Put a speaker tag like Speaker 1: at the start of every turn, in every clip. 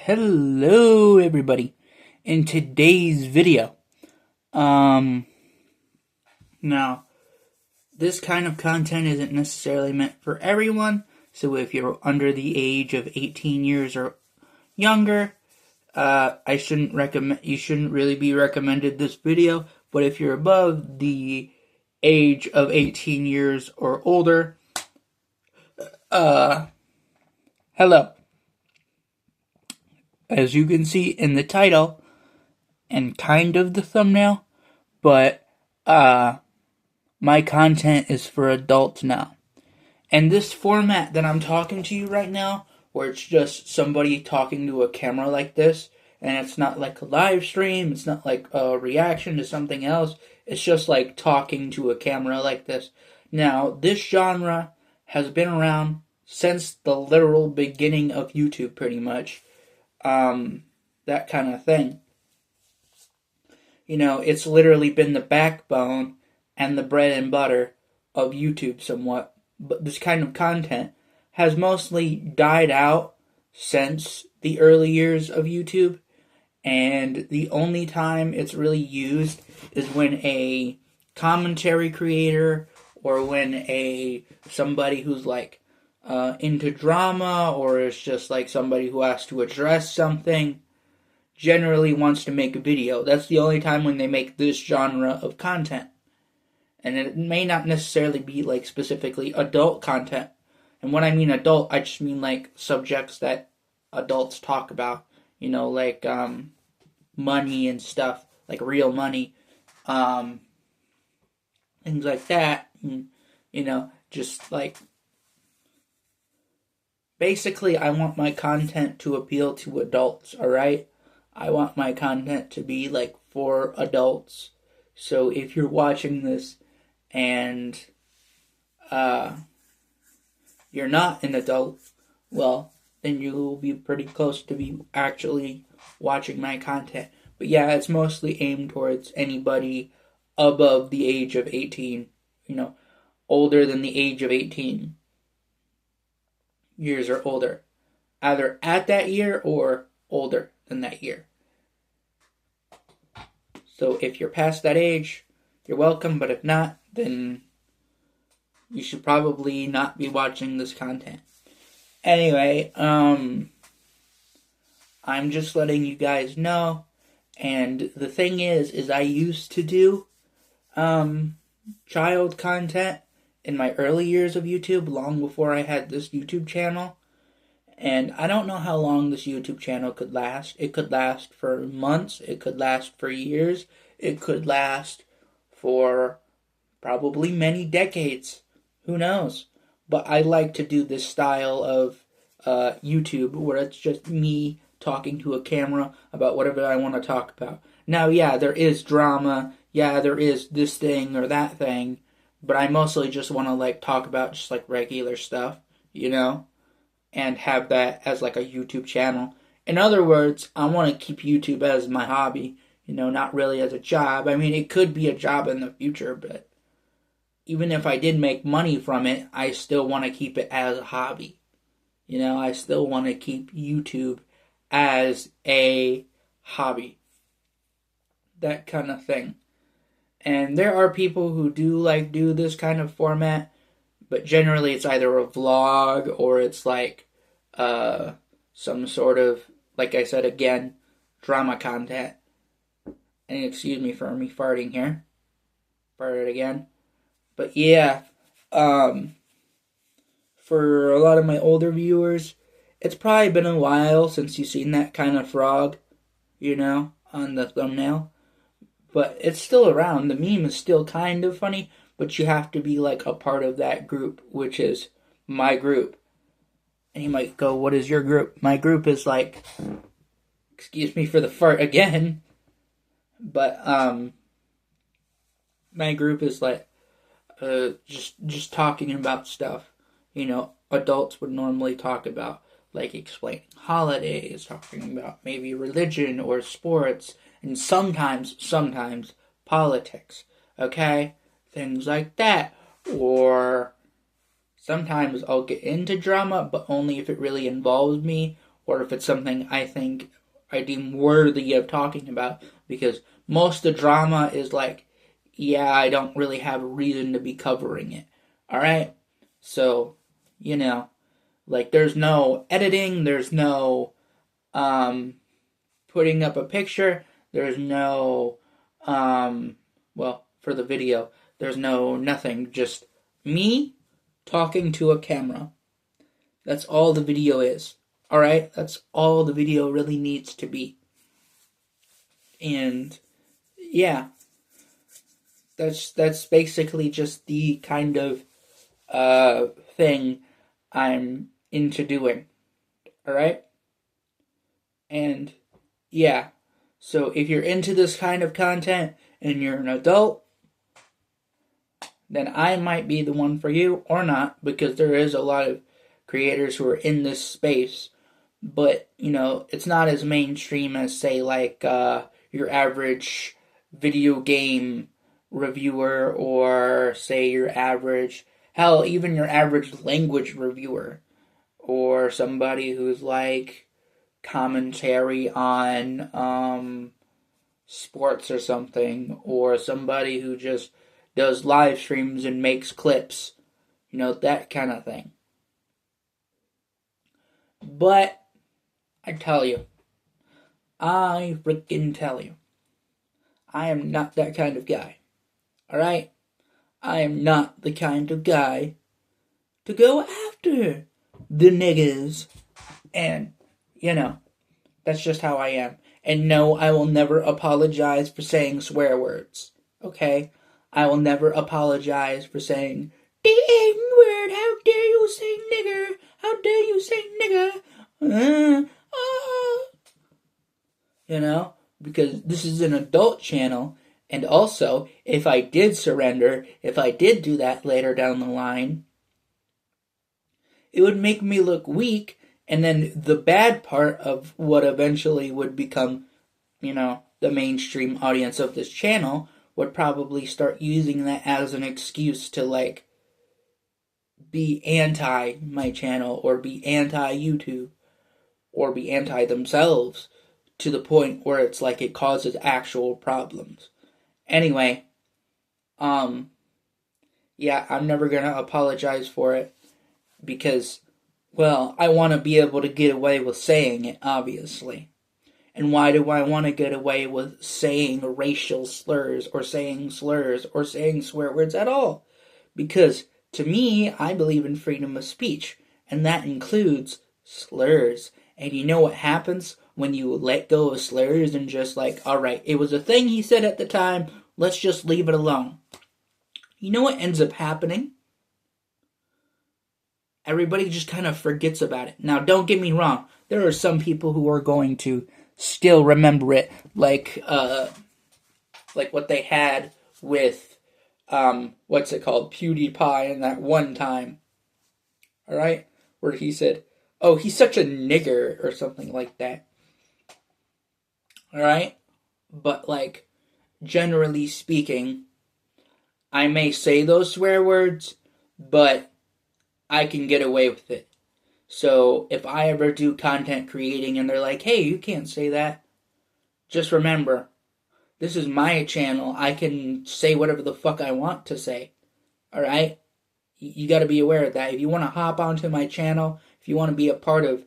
Speaker 1: Hello everybody. In today's video, now this kind of content isn't necessarily meant for everyone, so if you're under the age of 18 years or younger, you shouldn't really be recommended this video, but if you're above the age of 18 years or older, hello. As you can see in the title and kind of the thumbnail, but my content is for adults now. And this format that I'm talking to you right now, where it's just somebody talking to a camera like this, and it's not like a live stream, it's not like a reaction to something else, it's just like talking to a camera like this. Now, this genre has been around since the literal beginning of YouTube, pretty much. That kind of thing. You know, it's literally been the backbone and the bread and butter of YouTube somewhat. But this kind of content has mostly died out since the early years of YouTube. And the only time it's really used is when a commentary creator or when somebody who's like into drama, or it's just like somebody who has to address something, generally wants to make a video. That's the only time when they make this genre of content. And it may not necessarily be like specifically adult content. And when I mean adult, I just mean like subjects that adults talk about. You know, like money and stuff, like real money. Things like that. And, you know, just like basically, I want my content to appeal to adults, alright? I want my content to be, like, for adults. So if you're watching this and you're not an adult, well, then you will be pretty close to be actually watching my content. But yeah, it's mostly aimed towards anybody above the age of 18, you know, older than the age of 18. Years or older, either at that year or older than that year. So if you're past that age, you're welcome, but if not, then you should probably not be watching this content. Anyway, I'm just letting you guys know, and the thing is I used to do child content in my early years of YouTube, long before I had this YouTube channel. And I don't know how long this YouTube channel could last. It could last for months. It could last for years. It could last for probably many decades. Who knows? But I like to do this style of YouTube where it's just me talking to a camera about whatever I want to talk about. Now, yeah, there is drama. Yeah, there is this thing or that thing. But I mostly just want to, like, talk about just, like, regular stuff, you know? And have that as, like, a YouTube channel. In other words, I want to keep YouTube as my hobby, you know, not really as a job. I mean, it could be a job in the future, but even if I did make money from it, I still want to keep it as a hobby. You know, I still want to keep YouTube as a hobby. That kind of thing. And there are people who do this kind of format, but generally it's either a vlog or it's like some sort of, like I said again, drama content. And excuse me for me farting here. Farted again. But yeah, for a lot of my older viewers, it's probably been a while since you've seen that kind of frog, you know, on the thumbnail. But it's still around. The meme is still kind of funny, but you have to be like a part of that group, which is my group. And you might go, what is your group? My group is like, excuse me for the fart again, but my group is like just talking about stuff, you know, adults would normally talk about, like explaining holidays, talking about maybe religion or sports, and sometimes politics, okay? Things like that. Or sometimes I'll get into drama, but only if it really involves me, or if it's something I deem worthy of talking about, because most of the drama is like, yeah, I don't really have a reason to be covering it. Alright? So, like there's no editing, there's no putting up a picture, there's no for the video, there's no nothing, just me talking to a camera. That's all the video is. Alright? That's all the video really needs to be. And yeah, that's basically just the kind of thing I'm into doing. Alright? And yeah, so if you're into this kind of content and you're an adult, then I might be the one for you, or not, because there is a lot of creators who are in this space, but it's not as mainstream as, say, like your average video game reviewer, or say your average, hell, even your average language reviewer, or somebody who's like commentary on sports or something, or somebody who just does live streams and makes clips, that kind of thing. But I freaking tell you, I am not that kind of guy. Alright? I am not the kind of guy to go after the niggas. And, that's just how I am. And no, I will never apologize for saying swear words. Okay? I will never apologize for saying the N-word. How dare you say nigger? How dare you say nigger? Because this is an adult channel. And also, if I did surrender, if I did do that later down the line, it would make me look weak. And then the bad part of what eventually would become, the mainstream audience of this channel would probably start using that as an excuse to, like, be anti my channel, or be anti YouTube, or be anti themselves, to the point where it's like it causes actual problems. Anyway, yeah, I'm never gonna apologize for it, because, well, I want to be able to get away with saying it, obviously. And why do I want to get away with saying racial slurs, or saying slurs, or saying swear words at all? Because, to me, I believe in freedom of speech, and that includes slurs. And you know what happens when you let go of slurs and just like, alright, it was a thing he said at the time, let's just leave it alone. You know what ends up happening? Everybody just kind of forgets about it. Now, don't get me wrong. There are some people who are going to still remember it, like what they had with, what's it called, PewDiePie, and that one time, alright, where he said, oh, he's such a nigger, or something like that, alright, but, like, generally speaking, I may say those swear words, but I can get away with it. So if I ever do content creating and they're like, hey, you can't say that, just remember, this is my channel. I can say whatever the fuck I want to say. Alright? You gotta be aware of that. If you want to hop onto my channel, if you want to be a part of,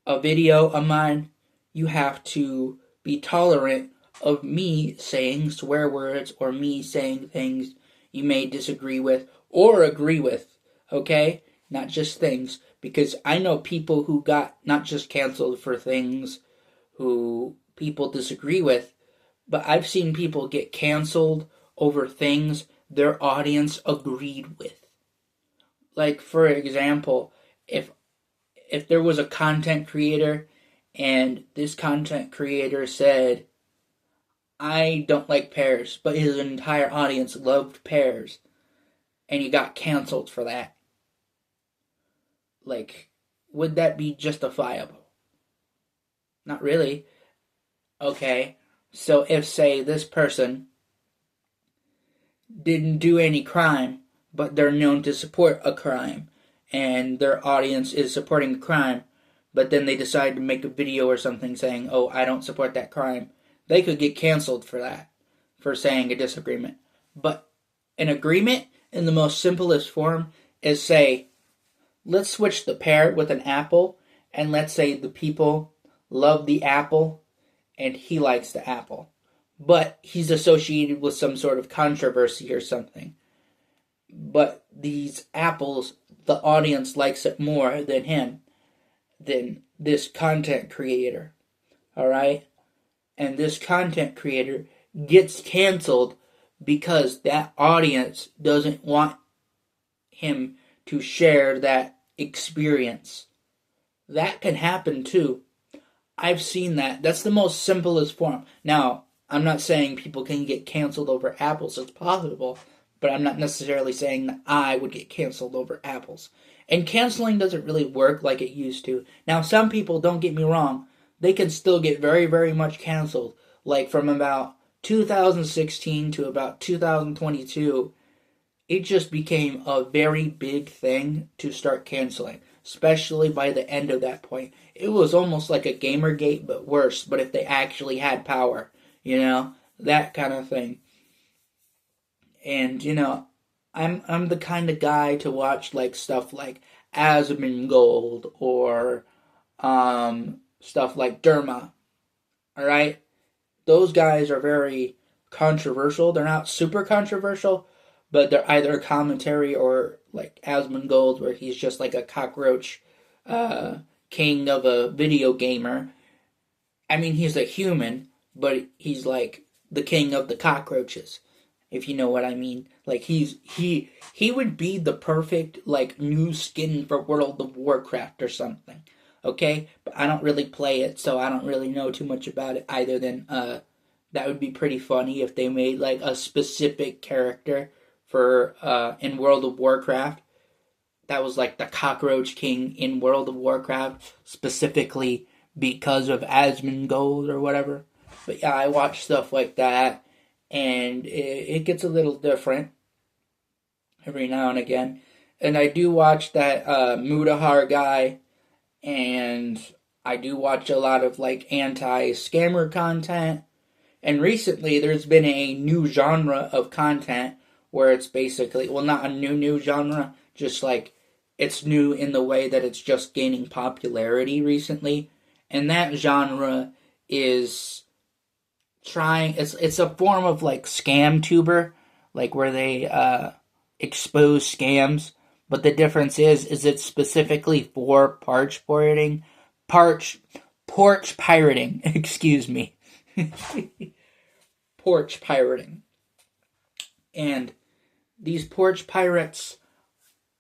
Speaker 1: a video of mine, you have to be tolerant of me saying swear words, or me saying things you may disagree with or agree with. Okay? Not just things, because I know people who got not just canceled for things who people disagree with, but I've seen people get canceled over things their audience agreed with. Like, for example, if there was a content creator and this content creator said, I don't like pears, but his entire audience loved pears, and he got canceled for that. Like, would that be justifiable? Not really. Okay, so if, say, this person didn't do any crime, but they're known to support a crime, and their audience is supporting a crime, but then they decide to make a video or something saying, oh, I don't support that crime, they could get canceled for that, for saying a disagreement. But an agreement in the most simplest form is, say, let's switch the pear with an apple, and let's say the people love the apple and he likes the apple, but he's associated with some sort of controversy or something. But these apples, the audience likes it more than him, than this content creator. Alright? And this content creator gets canceled because that audience doesn't want him to share that experience. That can happen too. I've seen that. That's the most simplest form. Now, I'm not saying people can get canceled over apples. It's possible. But I'm not necessarily saying that I would get canceled over apples. And canceling doesn't really work like it used to. Now, some people, don't get me wrong, they can still get very, very much canceled. Like from about 2016 to about 2022, it just became a very big thing to start canceling. Especially by the end of that point. It was almost like a Gamergate, but worse. But if they actually had power, that kind of thing. And, I'm the kind of guy to watch like stuff like Asmongold or stuff like Derma. Alright? Those guys are very controversial. They're not super controversial, but they're either commentary or like Asmongold, where he's just like a cockroach king of a video gamer. I mean, he's a human, but he's like the king of the cockroaches, if you know what I mean. Like he would be the perfect like new skin for World of Warcraft or something. Okay? But I don't really play it, so I don't really know too much about it either than that would be pretty funny if they made like a specific character for in World of Warcraft that was like the Cockroach King in World of Warcraft, specifically because of Asmongold or whatever. But yeah, I watch stuff like that, and it gets a little different every now and again. And I do watch that Mutahar guy, and I do watch a lot of like anti-scammer content. And recently there's been a new genre of content where it's basically, well, not a new genre, just like it's new in the way that it's just gaining popularity recently. And that genre is it's a form of like scam tuber, like where they expose scams. But the difference is it's specifically for porch pirating, excuse me. Porch pirating. And these porch pirates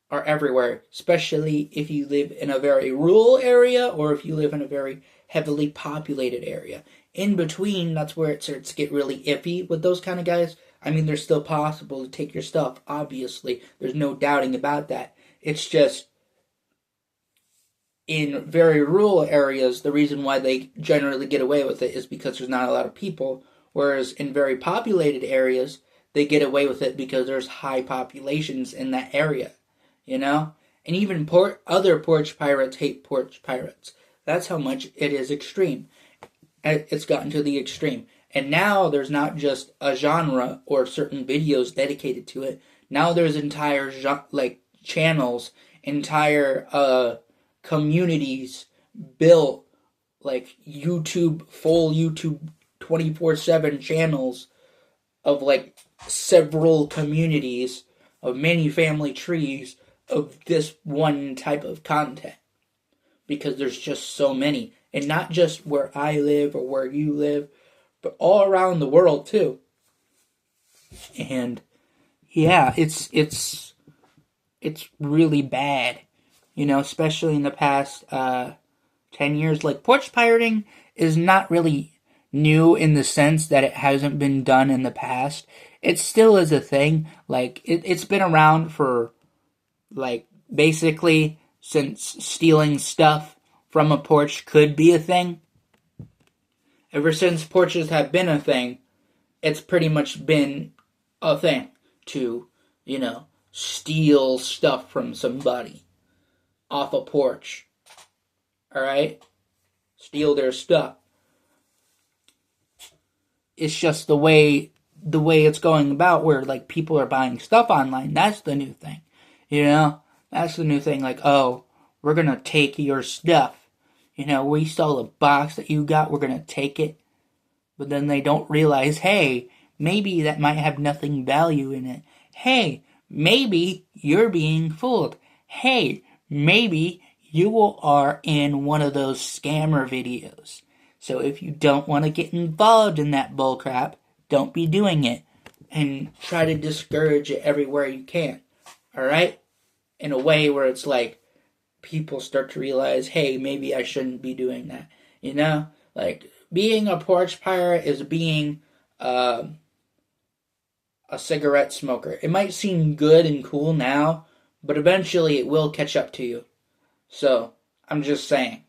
Speaker 1: are everywhere, especially if you live in a very rural area or if you live in a very heavily populated area. In between, that's where it starts to get really iffy with those kind of guys. I mean, they're still possible to take your stuff, obviously. There's no doubting about that. It's just, in very rural areas, the reason why they generally get away with it is because there's not a lot of people. Whereas in very populated areas, they get away with it because there's high populations in that area. And even other porch pirates hate porch pirates. That's how much it is extreme. It's gotten to the extreme. And now there's not just a genre or certain videos dedicated to it. Now there's entire channels, entire communities built, like full YouTube 24/7 channels of like several communities of many family trees of this one type of content, because there's just so many, and not just where I live or where you live, but all around the world too. And yeah, it's really bad, especially in the past 10 years. Like, porch pirating is not really new in the sense that it hasn't been done in the past. It still is a thing. Like, it's been around for, like, basically since stealing stuff from a porch could be a thing. Ever since porches have been a thing, it's pretty much been a thing to, steal stuff from somebody off a porch. alright? Steal their stuff. It's just the way it's going about, where like people are buying stuff online. That's the new thing. That's the new thing. Like, oh, we're gonna take your stuff. We saw the box that you got, we're gonna take it. But then they don't realize, hey, maybe that might have nothing value in it. Hey, maybe you're being fooled. Hey, maybe you are in one of those scammer videos. So if you don't want to get involved in that bullcrap, don't be doing it. And try to discourage it everywhere you can. Alright? In a way where it's like, people start to realize, hey, maybe I shouldn't be doing that. Like, being a porch pirate is being a cigarette smoker. It might seem good and cool now, but eventually it will catch up to you. So, I'm just saying.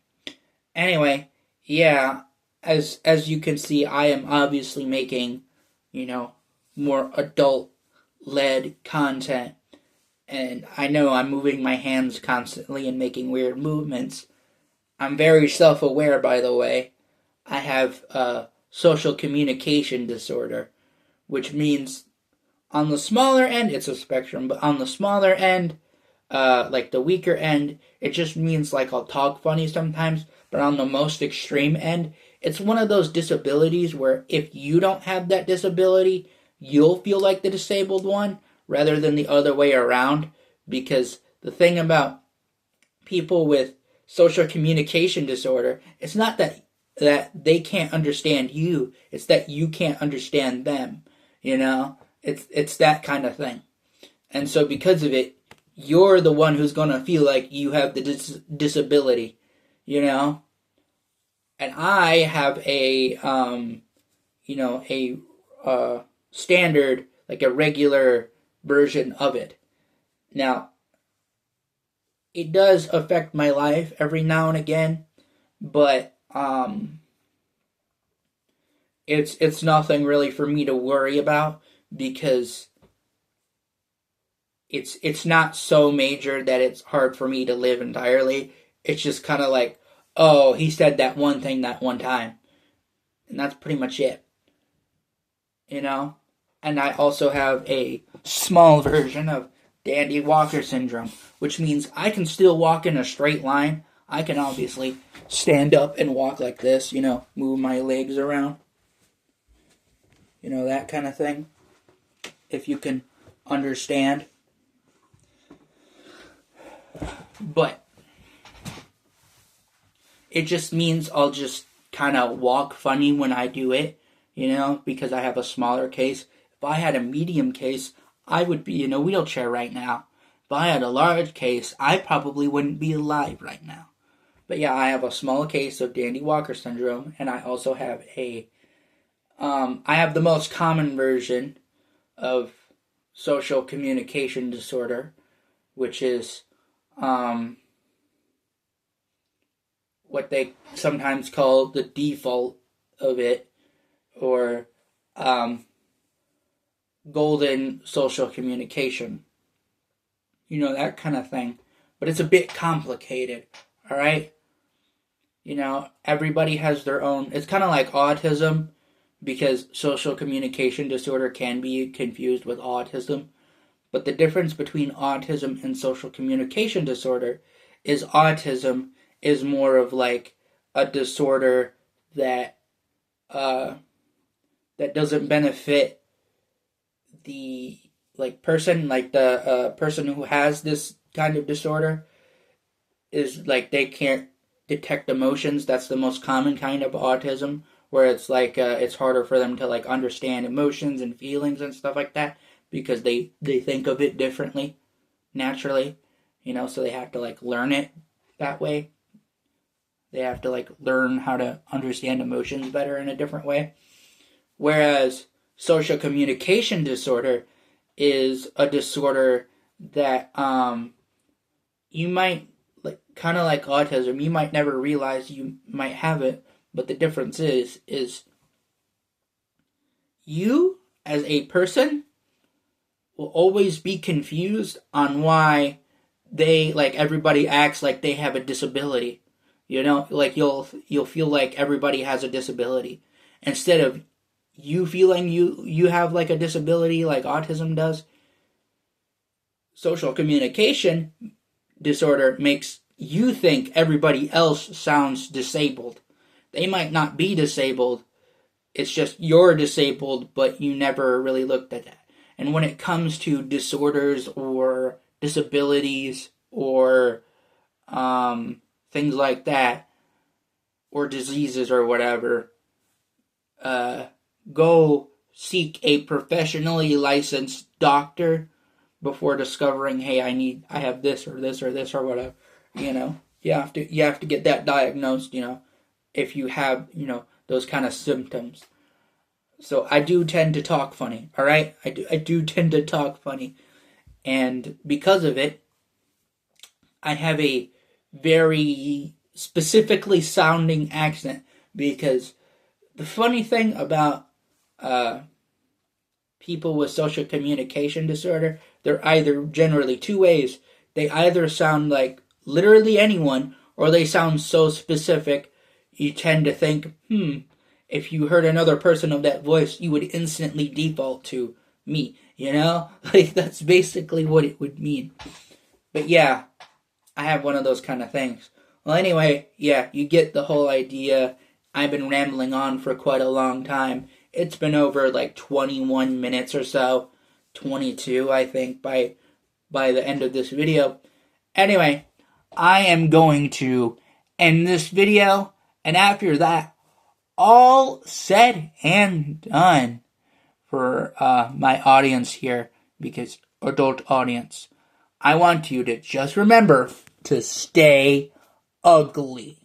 Speaker 1: Anyway, yeah, as you can see, I am obviously making, more adult-led content. And I know I'm moving my hands constantly and making weird movements. I'm very self-aware, by the way. I have a social communication disorder, which means on the smaller end, it's a spectrum, but on the smaller end, like the weaker end, it just means like I'll talk funny sometimes, but on the most extreme end, it's one of those disabilities where if you don't have that disability, you'll feel like the disabled one, rather than the other way around, because the thing about people with social communication disorder, it's not that they can't understand you, it's that you can't understand them, It's that kind of thing. And so because of it, you're the one who's going to feel like you have the disability, And I have a standard, like a regular version of it. Now, it does affect my life every now and again, but it's nothing really for me to worry about, because it's not so major that it's hard for me to live entirely. It's just kind of like, oh, he said that one thing that one time, and that's pretty much it. And I also have a small version of Dandy Walker syndrome, which means I can still walk in a straight line. I can obviously stand up and walk like this, move my legs around. That kind of thing. If you can understand. But it just means I'll just kind of walk funny when I do it, because I have a smaller case. If I had a medium case, I would be in a wheelchair right now. If I had a large case, I probably wouldn't be alive right now. But yeah, I have a small case of Dandy Walker syndrome, and I also have I have the most common version of social communication disorder, which is what they sometimes call the default of it, or golden social communication. That kind of thing. But it's a bit complicated, alright? Everybody has their own. It's kind of like autism, because social communication disorder can be confused with autism. But the difference between autism and social communication disorder is autism is more of like a disorder that doesn't benefit the person, like the person who has this kind of disorder is like they can't detect emotions. That's the most common kind of autism, where it's like it's harder for them to like understand emotions and feelings and stuff like that, because they think of it differently, naturally, so they have to like learn it that way. They have to like learn how to understand emotions better in a different way. Whereas social communication disorder is a disorder that you might, like kind of like autism, you might never realize you might have it, but the difference is you as a person will always be confused on why everybody acts like they have a disability. You know, like you'll feel like everybody has a disability instead of you feeling you have like a disability like autism does. Social communication disorder makes you think everybody else sounds disabled. They might not be disabled. It's just you're disabled, but you never really looked at that. And when it comes to disorders or disabilities or things like that, or diseases or whatever, go seek a professionally licensed doctor before discovering, hey, I have this or this or this or whatever. You know, you have to get that diagnosed. You know, if you have those kind of symptoms. So I do tend to talk funny. All right, I do tend to talk funny, and because of it, I have a very specifically sounding accent. Because the funny thing about people with social communication disorder, they're either generally two ways. They either sound like literally anyone, or they sound so specific, you tend to think, if you heard another person of that voice, you would instantly default to me, you know? Like, that's basically what it would mean. But yeah, I have one of those kind of things. Well, anyway, yeah, you get the whole idea. I've been rambling on for quite a long time. It's been over like 21 minutes or so. 22, I think, by the end of this video. Anyway, I am going to end this video, and after that, all said and done for my audience here, because adult audience, I want you to just remember to stay ugly.